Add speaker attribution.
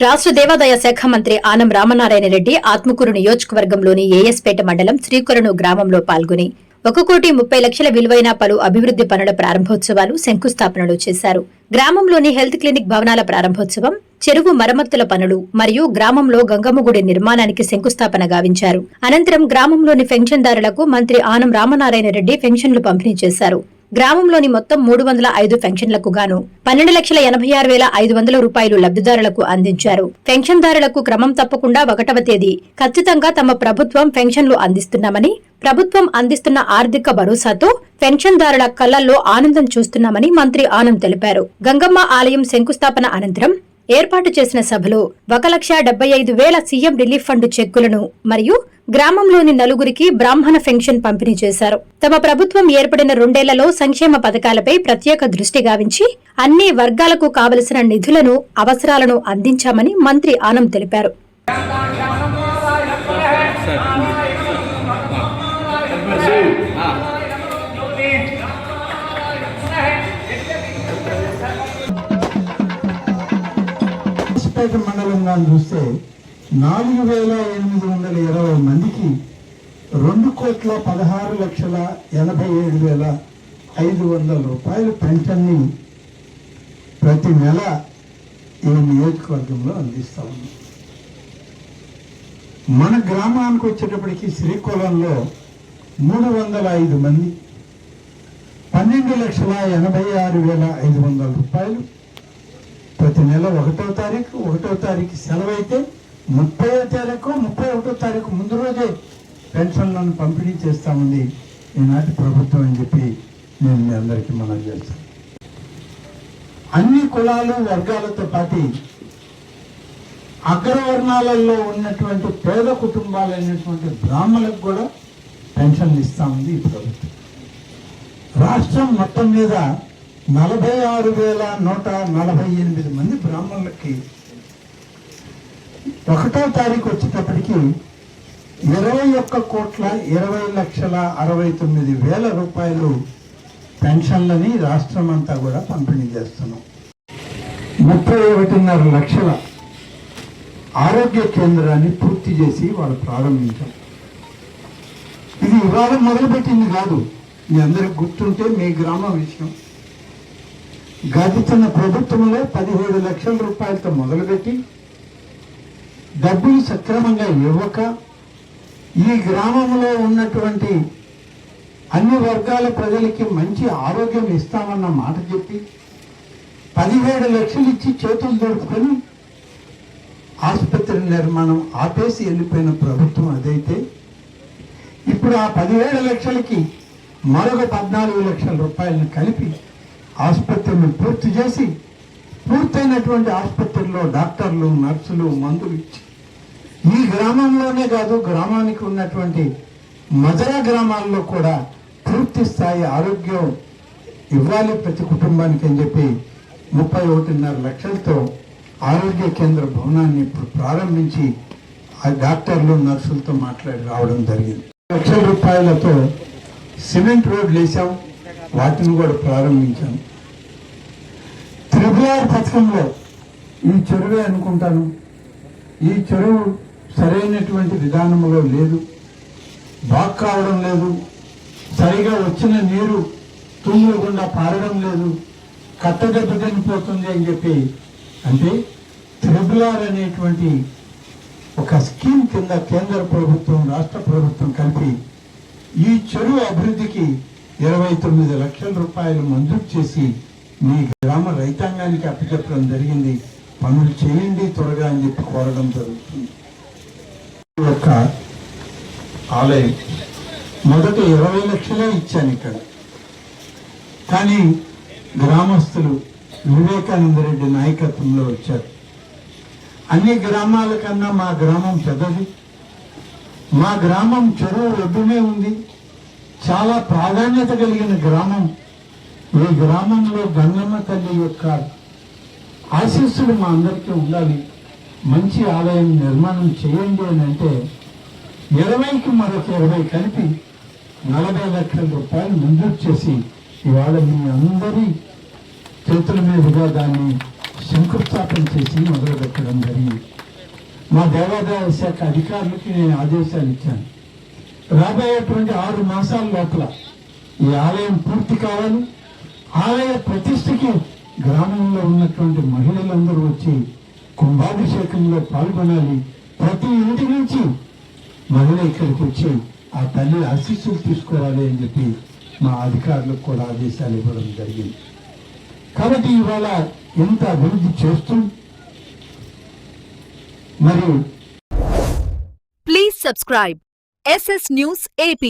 Speaker 1: రాష్ట్ర దేవాదాయ శాఖ మంత్రి ఆనం రామనారాయణ రెడ్డి ఆత్మకూరు నియోజకవర్గంలోని ఏఎస్పేట మండలం శ్రీకొలను గ్రామంలో పాల్గొని 1,30,00,000 విలువైన పలు అభివృద్ది పనుల ప్రారంభోత్సవాలు శంకుస్థాపనలు చేశారు. గ్రామంలోని హెల్త్ క్లినిక్ భవనాల ప్రారంభోత్సవం, చెరువు మరమ్మతుల పనులు మరియు గ్రామంలో గంగమ్మ గుడి నిర్మాణానికి శంకుస్థాపన గావించారు. అనంతరం గ్రామంలోని పెన్షన్దారులకు మంత్రి ఆనం రామనారాయణ రెడ్డి పెన్షన్లు పంపిణీ చేశారు. గ్రామంలోని మొత్తం 305 పెన్షన్లకు గాను 12,86,500 రూపాయలు లబ్దిదారులకు అందించారు. పెన్షన్దారులకు క్రమం తప్పకుండా 1వ తేదీ ఖచ్చితంగా తమ ప్రభుత్వం పెన్షన్లు అందిస్తున్నామని, ప్రభుత్వం అందిస్తున్న ఆర్థిక భరోసాతో పెన్షన్దారుల కళ్లల్లో ఆనందం చూస్తున్నామని మంత్రి ఆనం తెలిపారు. గంగమ్మ ఆలయం శంకుస్థాపన అనంతరం ఏర్పాటు చేసిన సభలో 1,75,000 సీఎం రిలీఫ్ ఫండ్ చెక్కులను మరియు గ్రామంలోని నలుగురికి బ్రాహ్మణ పెన్షన్ పంపిణీ చేశారు. తమ ప్రభుత్వం ఏర్పడిన 2 ఏళ్లలో సంక్షేమ పథకాలపై ప్రత్యేక దృష్టి గావించి అన్ని వర్గాలకు కావలసిన నిధులను, అవసరాలను అందించామని మంత్రి ఆనం తెలిపారు.
Speaker 2: మండలంగా చూస్తే 4,820 మందికి 2,16,87,500 రూపాయలు పెన్షన్ని ప్రతి నెల ఈ నియోజకవర్గంలో అందిస్తా ఉన్నాం. మన గ్రామానికి వచ్చేటప్పటికి శ్రీకొలంలో 305 మంది 12,86,500 రూపాయలు ప్రతి నెల 1వ తారీఖు సెలవు అయితే 30వ తారీఖు 31వ తారీఖు ముందు రోజే పెన్షన్లను పంపిణీ చేస్తామని ఈనాటి ప్రభుత్వం అని చెప్పి నేను మీ అందరికీ మనవి చేస్తాను. అన్ని కులాలు వర్గాలతో పాటు అగ్రవర్ణాలలో ఉన్నటువంటి పేద కుటుంబాలైనటువంటి బ్రాహ్మణులకు కూడా పెన్షన్లు ఇస్తామంది ఈ ప్రభుత్వం. రాష్ట్రం మొత్తం మీద 46,148 మంది బ్రాహ్మణులకి 1వ తారీఖు వచ్చేటప్పటికి 21,20,69,000 రూపాయలు పెన్షన్లని రాష్ట్రం అంతా కూడా పంపిణీ చేస్తున్నాం. 31.5 లక్షల ఆరోగ్య కేంద్రాన్ని పూర్తి చేసి వాళ్ళు ప్రారంభించాం. ఇది ఇవాళ మొదలుపెట్టింది కాదు, మీ అందరికి గుర్తుంటే మీ గ్రామ విషయం. గడిచిన ప్రభుత్వంలో 17 లక్షల రూపాయలతో మొదలుపెట్టి డబ్బులు సక్రమంగా ఇవ్వక ఈ గ్రామంలో ఉన్నటువంటి అన్ని వర్గాల ప్రజలకి మంచి ఆరోగ్యం ఇస్తామన్న మాట చెప్పి 17 లక్షలు ఇచ్చి చేతులు దొరుకుకొని ఆసుపత్రి నిర్మాణం ఆపేసి వెళ్ళిపోయిన ప్రభుత్వం అదైతే, ఇప్పుడు ఆ 17 లక్షలకి మరొక 14 లక్షల రూపాయలను కలిపి ఆసుపత్రిని పూర్తి చేసి, పూర్తయినటువంటి ఆసుపత్రిలో డాక్టర్లు, నర్సులు, మందులు ఇచ్చి ఈ గ్రామంలోనే కాదు గ్రామానికి ఉన్నటువంటి మదర గ్రామాల్లో కూడా పూర్తి స్థాయి ఆరోగ్యం ఇవ్వాలి ప్రతి కుటుంబానికి అని చెప్పి 31.5 లక్షలతో ఆరోగ్య కేంద్ర భవనాన్ని ఇప్పుడు ప్రారంభించి ఆ డాక్టర్లు, నర్సులతో మాట్లాడి రావడం జరిగింది. 1 లక్షల రూపాయలతో సిమెంట్ రోడ్లు వేసాం, వాటిని కూడా ప్రారంభించాం. RRR పథకంలో ఈ చెరువే అనుకుంటాను, ఈ చెరువు సరైనటువంటి విధానంలో లేదు, బాగు కావడం లేదు, సరిగా వచ్చిన నీరు తూములు గుండా పారడం లేదు, కట్టదెబ్బ తినిపోతుంది అని చెప్పి, అంటే RRR అనేటువంటి ఒక స్కీమ్ కింద కేంద్ర ప్రభుత్వం, రాష్ట్ర ప్రభుత్వం కలిపి ఈ చెరువు అభివృద్ధికి 29 లక్షల రూపాయలు మంజూరు చేసి మీ గ్రామ రైతాంగానికి అప్పచెప్పడం జరిగింది. పనులు చేయండి త్వరగా అని చెప్పి కోరడం జరుగుతుంది. ఒక ఆలయం మొదట 20 లక్షలే ఇచ్చాను ఇక్కడ, కానీ గ్రామస్తులు వివేకానంద రెడ్డి నాయకత్వంలో వచ్చారు. అన్ని గ్రామాల కన్నా మా గ్రామం పెద్దది, మా గ్రామం చెరువు ఒడ్డునే ఉంది, చాలా ప్రాధాన్యత కలిగిన గ్రామం. ఈ గ్రామంలో గంగమ్మ తల్లి యొక్క ఆశీస్సులు మా అందరికీ ఉండాలి, మంచి ఆలయం నిర్మాణం చేయండి అని అంటే 20కి మరొక 20 కలిపి 40 లక్షల రూపాయలు మంజూరు చేసి ఇవాళ మీ అందరి చేతుల మీదుగా దాన్ని శంకుస్థాపన చేసి మొదలుపెట్టడం జరిగింది. మా దేవాదాయ శాఖ అధికారులకి నేను ఆదేశాలు ఇచ్చాను. రాబోయేటువంటి 6 మాసాల లోపల ఈ ఆలయం పూర్తి కావాలి. ఆలయ ప్రతిష్టకి గ్రామంలో ఉన్నటువంటి మహిళలందరూ వచ్చి కుంభాభిషేకంలో పాల్గొనాలి. ప్రతి ఇంటి నుంచి మహిళ ఇక్కడికి వచ్చి ఆ తల్లి ఆశీస్సులు తీసుకోవాలి అని చెప్పి మా అధికారులకు కూడా ఆదేశాలు ఇవ్వడం జరిగింది. కాబట్టి ఇవాళ ఎంత అభివృద్ధి చేస్తూ మరియు
Speaker 3: Please subscribe SS News AP.